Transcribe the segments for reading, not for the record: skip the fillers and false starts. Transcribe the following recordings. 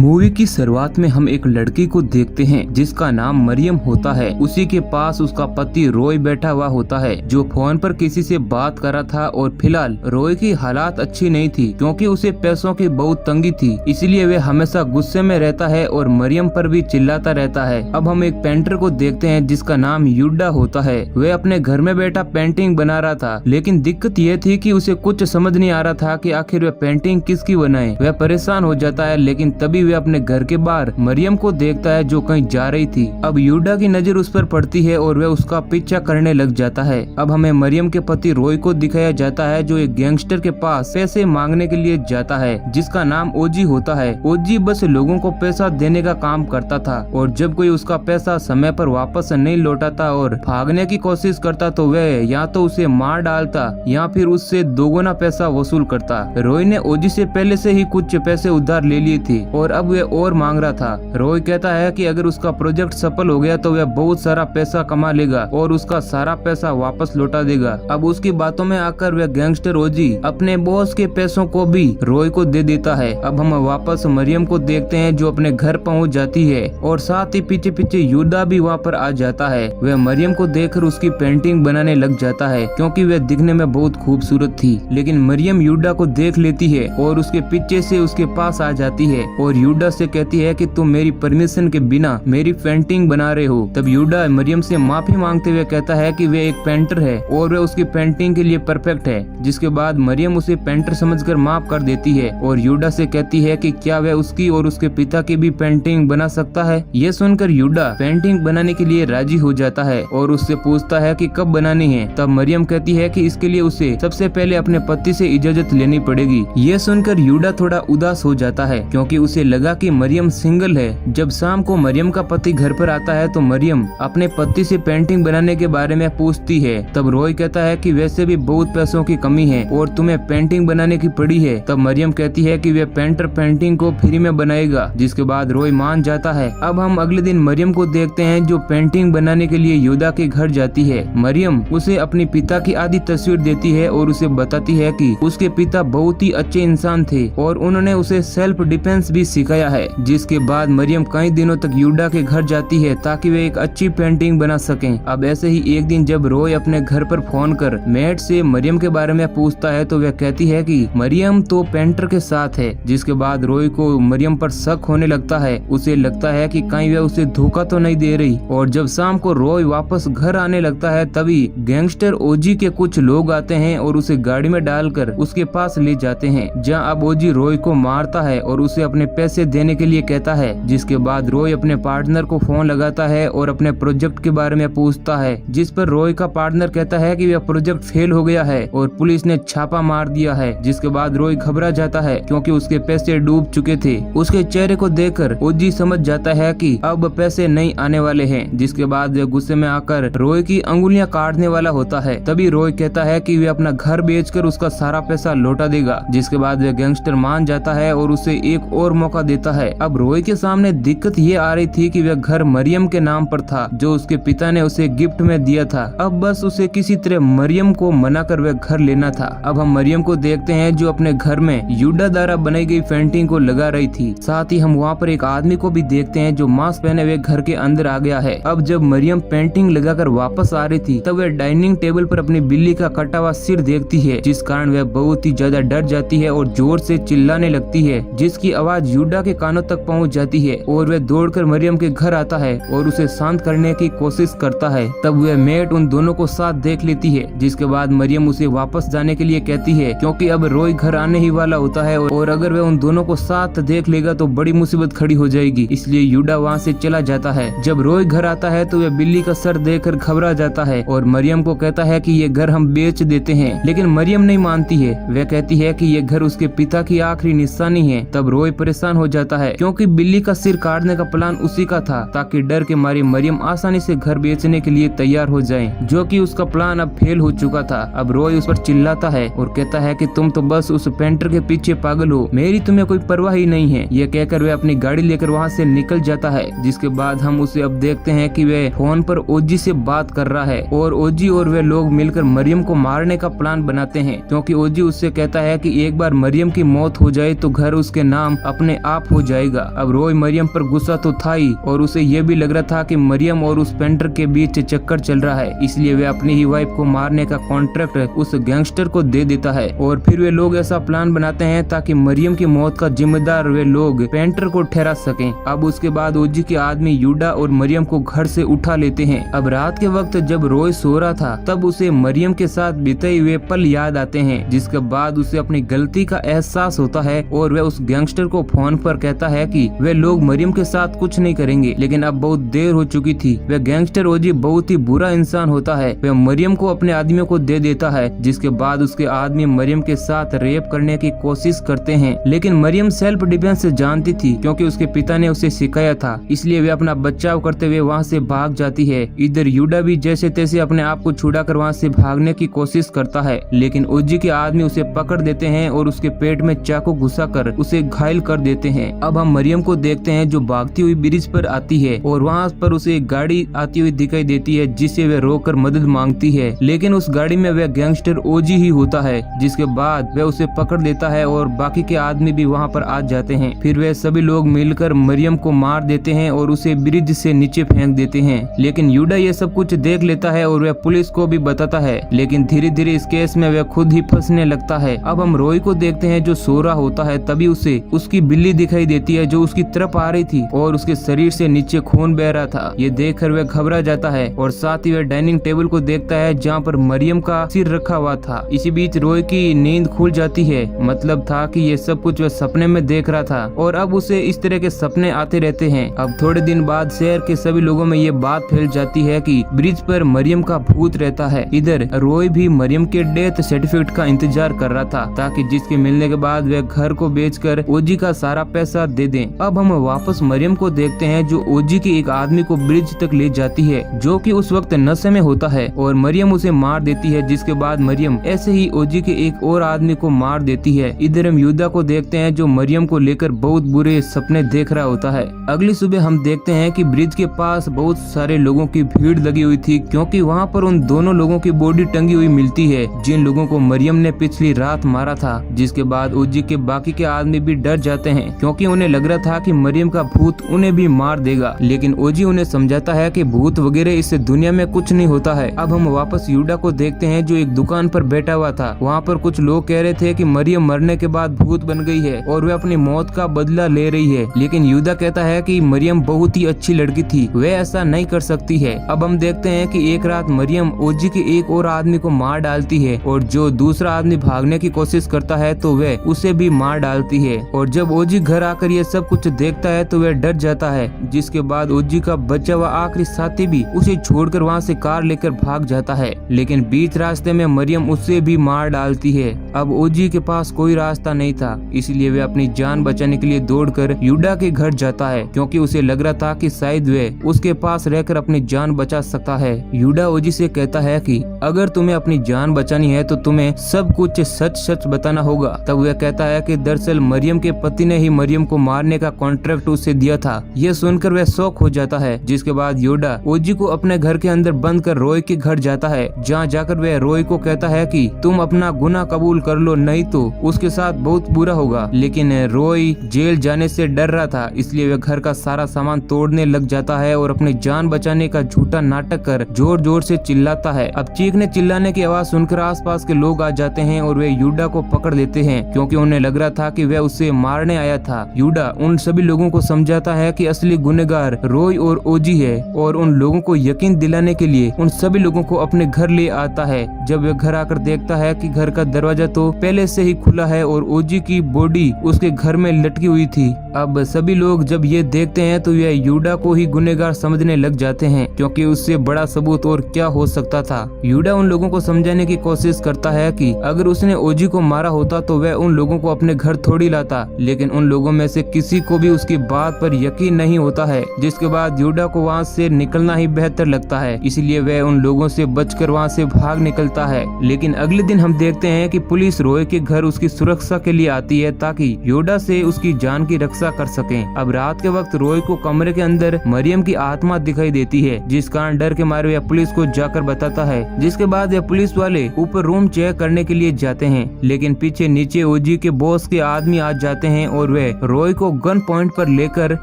Movie की शुरुआत में हम एक लड़की को देखते हैं जिसका नाम मरियम होता है। उसी के पास उसका पति रॉय बैठा हुआ होता है जो फोन पर किसी से बात कर रहा था। और फिलहाल रॉय की हालात अच्छी नहीं थी क्योंकि उसे पैसों की बहुत तंगी थी, इसलिए वे हमेशा गुस्से में रहता है और मरियम पर भी चिल्लाता रहता है। अब हम एक पेंटर को देखते हैं जिसका नाम युडा होता है। वह अपने घर में बैठा पेंटिंग बना रहा था, लेकिन दिक्कत यह थी कि उसे कुछ समझ नहीं आ रहा था कि आखिर वह पेंटिंग किसकी बनाए। वह परेशान हो जाता है, लेकिन तभी वे अपने घर के बाहर मरियम को देखता है जो कहीं जा रही थी। अब युडा की नजर उस पर पड़ती है और वह उसका पीछा करने लग जाता है। अब हमें मरियम के पति रॉय को दिखाया जाता है जो एक गैंगस्टर के पास पैसे मांगने के लिए जाता है जिसका नाम ओजी होता है। ओजी बस लोगों को पैसा देने का काम करता था और जब कोई उसका पैसा समय पर वापस नहीं लौटाता और भागने की कोशिश करता तो वह या तो उसे मार डालता या फिर उससे दोगुना पैसा वसूल करता। रॉय ने ओजी से पहले से ही कुछ पैसे उधार ले लिए थे और अब वह और मांग रहा था। रॉय कहता है कि अगर उसका प्रोजेक्ट सफल हो गया तो वह बहुत सारा पैसा कमा लेगा और उसका सारा पैसा वापस लौटा देगा। अब उसकी बातों में आकर वह गैंगस्टर ओजी अपने बॉस के पैसों को भी रॉय को दे देता है। अब हम वापस मरियम को देखते हैं जो अपने घर पहुंच जाती है और साथ ही पीछे पीछे युडा भी वहां पर आ जाता है। वह मरियम को देखकर उसकी पेंटिंग बनाने लग जाता है क्योंकि वह दिखने में बहुत खूबसूरत थी। लेकिन मरियम युडा को देख लेती है और उसके पीछे से उसके पास आ जाती है और युडा से कहती है कि तुम मेरी परमिशन के बिना मेरी पेंटिंग बना रहे हो। तब युडा मरियम से माफी मांगते हुए कहता है कि वह एक पेंटर है और वह उसकी पेंटिंग के लिए परफेक्ट है। जिसके बाद मरियम उसे पेंटर समझकर माफ कर देती है और युडा से कहती है कि क्या वह उसकी और उसके पिता की भी पेंटिंग बना सकता है। ये सुनकर युडा पेंटिंग बनाने के लिए राजी हो जाता है और उससे पूछता है कि कब बनानी है। तब मरियम कहती है कि इसके लिए उसे सबसे पहले अपने पति से इजाजत लेनी पड़ेगी। ये सुनकर युडा थोड़ा उदास हो जाता है क्योंकि उसे लगा कि मरियम सिंगल है। जब शाम को मरियम का पति घर पर आता है तो मरियम अपने पति से पेंटिंग बनाने के बारे में पूछती है। तब रॉय कहता है कि वैसे भी बहुत पैसों की कमी है और तुम्हें पेंटिंग बनाने की पड़ी है। तब मरियम कहती है कि वह पेंटर पेंटिंग को फ्री में बनाएगा, जिसके बाद रॉय मान जाता है। अब हम अगले दिन मरियम को देखते हैं जो पेंटिंग बनाने के लिए युडा के घर जाती है। मरियम उसे अपने पिता की आधी तस्वीर देती है और उसे बताती है कि उसके पिता बहुत ही अच्छे इंसान थे और उन्होंने उसे सेल्फ डिफेंस भी सिखाया है। जिसके बाद मरियम कई दिनों तक युडा के घर जाती है ताकि वे एक अच्छी पेंटिंग बना सकें। अब ऐसे ही एक दिन जब रॉय अपने घर पर फोन कर मेट से मरियम के बारे में पूछता है तो वह कहती है कि मरियम तो पेंटर के साथ है। जिसके बाद रॉय को मरियम पर शक होने लगता है। उसे लगता है कि कहीं वह उसे धोखा तो नहीं दे रही। और जब शाम को रॉय वापस घर आने लगता है तभी गैंगस्टर ओजी के कुछ लोग आते हैं और उसे गाड़ी में डालकर उसके पास ले जाते हैं, जहां अब ओजी रॉय को मारता है और उसे अपने पैसे देने के लिए कहता है। जिसके बाद रॉय अपने पार्टनर को फोन लगाता है और अपने प्रोजेक्ट के बारे में पूछता है, जिस पर रॉय का पार्टनर कहता है कि वह प्रोजेक्ट फेल हो गया है और पुलिस ने छापा मार दिया है। जिसके बाद रॉय घबरा जाता है क्योंकि उसके पैसे डूब चुके थे। उसके चेहरे को देखकर ओजी समझ जाता है कि अब पैसे नहीं आने वाले हैं। जिसके बाद वह गुस्से में आकर रॉय की अंगुलियां काटने वाला होता है। तभी रॉय कहता है कि वह अपना घर बेचकर उसका सारा पैसा लौटा देगा। जिसके बाद वह गैंगस्टर मान जाता है और उसे एक और मौका देता है। अब रॉय के सामने दिक्कत ये आ रही थी कि वह घर मरियम के नाम पर था जो उसके पिता ने उसे गिफ्ट में दिया था। अब बस उसे किसी तरह मरियम को मना कर वह घर लेना था। अब हम मरियम को देखते हैं जो अपने घर में युडा द्वारा बनाई गई पेंटिंग को लगा रही थी। साथ ही हम वहाँ पर एक आदमी को भी देखते हैं जो मास्क पहने हुए घर के अंदर आ गया है। अब जब मरियम पेंटिंग लगाकर वापस आ रही थी तब वह डाइनिंग टेबल पर अपनी बिल्ली का कटा हुआ सिर देखती है, जिस कारण वह बहुत ही ज्यादा डर जाती है और जोर से चिल्लाने लगती है, जिसकी आवाज युडा के कानों तक पहुंच जाती है और वह दौड़कर मरियम के घर आता है और उसे शांत करने की कोशिश करता है। तब वह मेट उन दोनों को साथ देख लेती है। जिसके बाद मरियम उसे वापस जाने के लिए कहती है क्योंकि अब रॉय घर आने ही वाला होता है और अगर वह उन दोनों को साथ देख लेगा तो बड़ी मुसीबत खड़ी हो जाएगी। इसलिए युडा वहाँ से चला जाता है। जब रॉय घर आता है तो वह बिल्ली का सर देखकर घबरा जाता है और मरियम को कहता है कि ये घर हम बेच देते हैं। लेकिन मरियम नहीं मानती है। वह कहती है कि ये घर उसके पिता की आखिरी निशानी है। तब रॉय परेशान हो जाता है क्योंकि बिल्ली का सिर काटने का प्लान उसी का था ताकि डर के मारे मरियम आसानी से घर बेचने के लिए तैयार हो जाए, जो कि उसका प्लान अब फेल हो चुका था। अब रॉय उस पर चिल्लाता है और कहता है कि तुम तो बस उस पेंटर के पीछे पागल हो, मेरी तुम्हें कोई परवाह ही नहीं है। यह कहकर वह अपनी गाड़ी लेकर वहाँ से निकल जाता है। जिसके बाद हम उसे अब देखते हैं कि वह फोन पर ओजी से बात कर रहा है और ओजी और वे लोग मिलकर मरियम को मारने का प्लान बनाते हैं क्योंकि ओजी उससे कहता है कि एक बार मरियम की मौत हो जाए तो घर उसके नाम अपने आप हो जाएगा। अब रॉय मरियम पर गुस्सा तो था ही और उसे ये भी लग रहा था कि मरियम और उस पेंटर के बीच चक्कर चल रहा है, इसलिए वे अपनी ही वाइफ को मारने का कॉन्ट्रैक्ट उस गैंगस्टर को दे देता है। और फिर वे लोग ऐसा प्लान बनाते हैं ताकि मरियम की मौत का जिम्मेदार वे लोग पेंटर को ठहरा सकें। अब उसके बाद ओजी के आदमी यूडा और मरियम को घर से उठा लेते हैं। अब रात के वक्त जब रॉय सो रहा था तब उसे मरियम के साथ बिताए हुए पल याद आते हैं, जिसके बाद उसे अपनी गलती का एहसास होता है और वह उस गैंगस्टर को फोन पर कहता है कि वे लोग मरियम के साथ कुछ नहीं करेंगे। लेकिन अब बहुत देर हो चुकी थी। वह गैंगस्टर ओजी बहुत ही बुरा इंसान होता है। वह मरियम को अपने आदमियों को दे देता है, जिसके बाद उसके आदमी मरियम के साथ रेप करने की कोशिश करते हैं। लेकिन मरियम सेल्फ डिफेंस से जानती थी क्योंकि उसके पिता ने उसे सिखाया था, इसलिए वे अपना बचाव करते हुए वहाँ से भाग जाती है। इधर यूडा भी जैसे तैसे अपने आप को छुड़ाकर वहाँ से भागने की कोशिश करता है, लेकिन ओजी के आदमी उसे पकड़ देते हैं और उसके पेट में चाकू घुसाकर उसे घायल कर देते हैं। अब हम मरियम को देखते हैं जो भागती हुई ब्रिज पर आती है और वहाँ पर उसे एक गाड़ी आती हुई दिखाई देती है, जिसे वे रोककर मदद मांगती है। लेकिन उस गाड़ी में वह गैंगस्टर ओजी ही होता है, जिसके बाद वह उसे पकड़ लेता है और बाकी के आदमी भी वहाँ पर आ जाते हैं। फिर वे सभी लोग मिलकर मरियम को मार देते हैं और उसे ब्रिज से नीचे फेंक देते हैं। लेकिन यूडा ये सब कुछ देख लेता है और वह पुलिस को भी बताता है, लेकिन धीरे धीरे इस केस में वह खुद ही फंसने लगता है। अब हम रॉय को देखते हैं जो सो रहा होता है, तभी उसे उसकी बिल्ली दिखाई देती है जो उसकी तरफ आ रही थी और उसके शरीर से नीचे खून बह रहा था। ये देखकर वह घबरा जाता है और साथ ही वह डाइनिंग टेबल को देखता है जहाँ पर मरियम का सिर रखा हुआ था। इसी बीच रॉय की नींद खुल जाती है, मतलब था कि ये सब कुछ वह सपने में देख रहा था और अब उसे इस तरह के सपने आते रहते हैं। अब थोड़े दिन बाद शहर के सभी लोगों में ये बात फैल जाती है कि ब्रिज पर मरियम का भूत रहता है। इधर रॉय भी मरियम के डेथ सर्टिफिकेट का इंतजार कर रहा था ताकि जिसके मिलने के बाद वह घर को बेचकर ओजी का सारा पैसा दे दें। अब हम वापस मरियम को देखते हैं जो ओजी के एक आदमी को ब्रिज तक ले जाती है, जो कि उस वक्त नशे में होता है और मरियम उसे मार देती है, जिसके बाद मरियम ऐसे ही ओजी के एक और आदमी को मार देती है। इधर हम यूदा को देखते हैं जो मरियम को लेकर बहुत बुरे सपने देख रहा होता है। अगली सुबह हम देखते हैं कि ब्रिज के पास बहुत सारे लोगों की भीड़ लगी हुई थी, क्योंकि वहाँ पर उन दोनों लोगों की बॉडी टंगी हुई मिलती है जिन लोगों को मरियम ने पिछली रात मारा था। जिसके बाद ओजी के बाकी के आदमी भी डर जाते हैं क्योंकि उन्हें लग रहा था कि मरियम का भूत उन्हें भी मार देगा, लेकिन ओजी उन्हें समझाता है कि भूत वगैरह इस दुनिया में कुछ नहीं होता है। अब हम वापस यूडा को देखते हैं जो एक दुकान पर बैठा हुआ था। वहाँ पर कुछ लोग कह रहे थे कि मरियम मरने के बाद भूत बन गई है और वह अपनी मौत का बदला ले रही है, लेकिन यूदा कहता है कि मरियम बहुत ही अच्छी लड़की थी, वह ऐसा नहीं कर सकती है। अब हम देखते हैं कि एक रात मरियम ओजी के एक और आदमी को मार डालती है और जो दूसरा आदमी भागने की कोशिश करता है तो वह उसे भी मार डालती है। और जब ओजी घर आकर ये सब कुछ देखता है तो वह डर जाता है, जिसके बाद ओजी का बचा हुआ आखिरी साथी भी उसे छोड़कर वहाँ से कार लेकर भाग जाता है, लेकिन बीच रास्ते में मरियम उसे भी मार डालती है। अब ओजी के पास कोई रास्ता नहीं था, इसलिए वह अपनी जान बचाने के लिए दौड़कर यूडा के घर जाता है, क्योंकि उसे लग रहा था कि शायद वह उसके पास रहकर अपनी जान बचा सकता है। यूडा ओजी से कहता है कि अगर तुम्हें अपनी जान बचानी है तो तुम्हें सब कुछ सच सच बताना होगा। तब वह कहता है कि दरअसल मरियम के पति ने ही मरियम को मारने का कॉन्ट्रैक्ट उसे दिया था। यह सुनकर वह शॉक हो जाता है, जिसके बाद योडा ओजी को अपने घर के अंदर बंद कर रॉय के घर जाता है, जहाँ जाकर वह रॉय को कहता है कि तुम अपना गुनाह कबूल कर लो, नहीं तो उसके साथ बहुत बुरा होगा। लेकिन रॉय जेल जाने से डर रहा था, इसलिए वह घर का सारा सामान तोड़ने लग जाता है और अपनी जान बचाने का झूठा नाटक कर जोर जोर से चिल्लाता है। अब चीखने चिल्लाने की आवाज सुनकर आसपास के लोग आ जाते हैं और वे यूडा को पकड़ लेते हैं, क्योंकि उन्हें लग रहा था कि वह उसे मारने आया था। यूडा उन सभी लोगों को समझाता है कि असली गुनहगार रॉय और ओजी है और उन लोगों को यकीन दिलाने के लिए उन सभी लोगों को अपने घर ले आता है। जब वह घर आकर देखता है कि घर का दरवाजा तो पहले से ही खुला है और ओजी की बॉडी उसके घर में लटकी हुई थी। अब सभी लोग जब ये देखते हैं तो यह यूडा को ही गुनहगार समझने लग जाते हैं, क्योंकि उससे बड़ा सबूत और क्या हो सकता था। यूडा उन लोगों को समझाने की कोशिश करता है कि अगर उसने ओजी को मारा होता तो वह उन लोगों को अपने घर थोड़ी लाता, लेकिन उन लोगों में से किसी को भी उसकी बात पर यकीन नहीं होता है। जिसके बाद यूडा को वहाँ से निकलना ही बेहतर लगता है, इसलिए वह उन लोगों से बचकर वहाँ से भाग निकलता है। लेकिन अगले दिन हम देखते हैं कि पुलिस रॉय के घर उसकी सुरक्षा के लिए आती है ताकि योडा से उसकी जान की रक्षा कर सकें। अब रात के वक्त रॉय को कमरे के अंदर मरियम की आत्मा दिखाई देती है, जिस कारण डर के मारे वह पुलिस को जाकर बताता है। जिसके बाद वह पुलिस वाले ऊपर रूम चेक करने के लिए जाते हैं, लेकिन पीछे नीचे ओजी के बॉस के आदमी आ जाते हैं और और वे रॉय को गन पॉइंट पर लेकर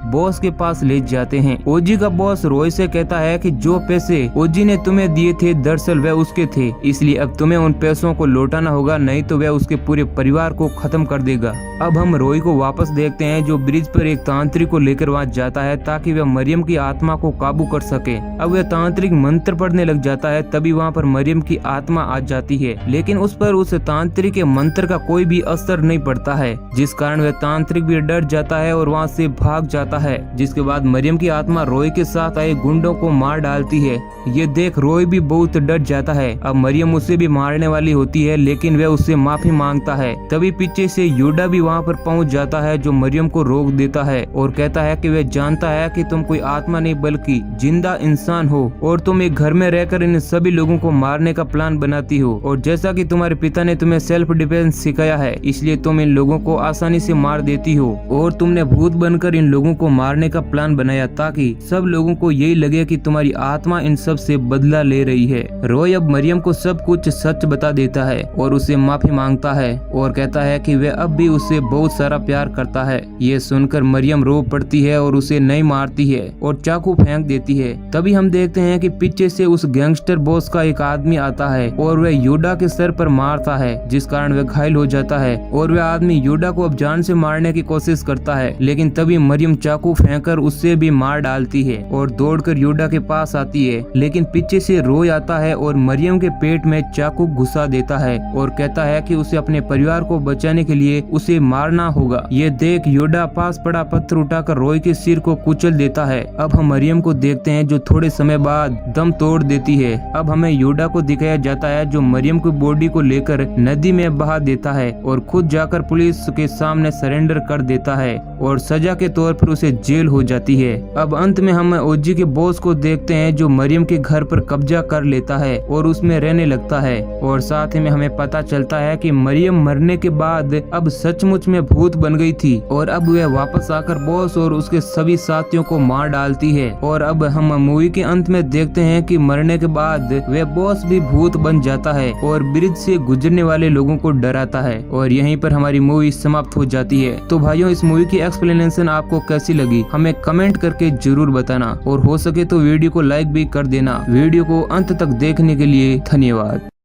बॉस के पास ले जाते हैं। ओजी का बॉस रॉय से कहता है कि जो पैसे ओजी ने तुम्हें दिए थे दरअसल वे उसके थे, इसलिए अब तुम्हें उन पैसों को लौटाना होगा, नहीं तो वह उसके पूरे परिवार को खत्म कर देगा। अब हम रॉय को वापस देखते हैं जो ब्रिज पर एक तांत्रिक को लेकर वहाँ जाता है ताकि वह मरियम की आत्मा को काबू कर सके। अब वह तांत्रिक मंत्र पढ़ने लग जाता है, तभी वहाँ पर मरियम की आत्मा आ जाती है, लेकिन उस पर उस तांत्रिक के मंत्र का कोई भी असर नहीं पड़ता है, जिस कारण वह तांत्रिक भी डर जाता है और वहाँ से भाग जाता है। जिसके बाद मरियम की आत्मा रॉय के साथ आए गुंडों को मार डालती है। ये देख रॉय भी बहुत डर जाता है। अब मरियम उसे भी मारने वाली होती है, लेकिन वह उससे माफी मांगता है। तभी पीछे से यूडा भी वहाँ पर पहुँच जाता है जो मरियम को रोक देता है और कहता है कि वह जानता है कि तुम कोई आत्मा नहीं बल्कि जिंदा इंसान हो और तुम एक घर में रहकर इन सभी लोगों को मारने का प्लान बनाती हो, और जैसा कि तुम्हारे पिता ने तुम्हें सेल्फ डिफेंस सिखाया है इसलिए तुम इन लोगों को आसानी से मार देती हो, और तुमने भूत बनकर इन लोगों को मारने का प्लान बनाया ताकि सब लोगों को यही लगे कि तुम्हारी आत्मा इन सब से बदला ले रही है। रॉय अब मरियम को सब कुछ सच बता देता है और उसे माफी मांगता है और कहता है कि वह अब भी उससे बहुत सारा प्यार करता है। ये सुनकर मरियम रो पड़ती है और उसे नहीं मारती है और चाकू फेंक देती है। तभी हम देखते हैं कि पीछे से उस गैंगस्टर बॉस का एक आदमी आता है और वह यूडा के सर पर मारता है, जिस कारण वह घायल हो जाता है और वह आदमी यूडा को अब जान से मारने की कोशिश करता है, लेकिन तभी मरियम चाकू फेंककर उससे भी मार डालती है और दौड़कर यूडा के पास आती है, लेकिन पीछे से रॉय आता है और मरियम के पेट में चाकू घुसा देता है और कहता है कि उसे अपने परिवार को बचाने के लिए उसे मारना होगा। ये देख यूडा पास पड़ा पत्थर उठाकर रॉय के सिर को कुचल देता है। अब हम मरियम को देखते हैं जो थोड़े समय बाद दम तोड़ देती है। अब हमें यूडा को दिखाया जाता है जो मरियम की बॉडी को लेकर नदी में बहा देता है और खुद जाकर पुलिस के सामने सरेंडर कर देता है और सजा के तौर पर उसे जेल हो जाती है। अब अंत में हम ओजी के बॉस को देखते हैं जो मरियम के घर पर कब्जा कर लेता है और उसमें रहने लगता है, और साथ ही में हमें पता चलता है कि मरियम मरने के बाद अब सचमुच में भूत बन गई थी और अब वह वापस आकर बॉस और उसके सभी साथियों को मार डालती है। और अब हम मूवी के अंत में देखते हैं कि मरने के बाद वह बॉस भी भूत बन जाता है और ब्रिज से गुजरने वाले लोगों को डराता है, और यहीं पर हमारी मूवी समाप्त हो जाती है। तो भाइयों, इस मूवी की एक्सप्लेनेशन आपको कैसी लगी हमें कमेंट करके जरूर बताना, और हो सके तो वीडियो को लाइक भी कर देना। वीडियो को अंत तक देखने के लिए धन्यवाद।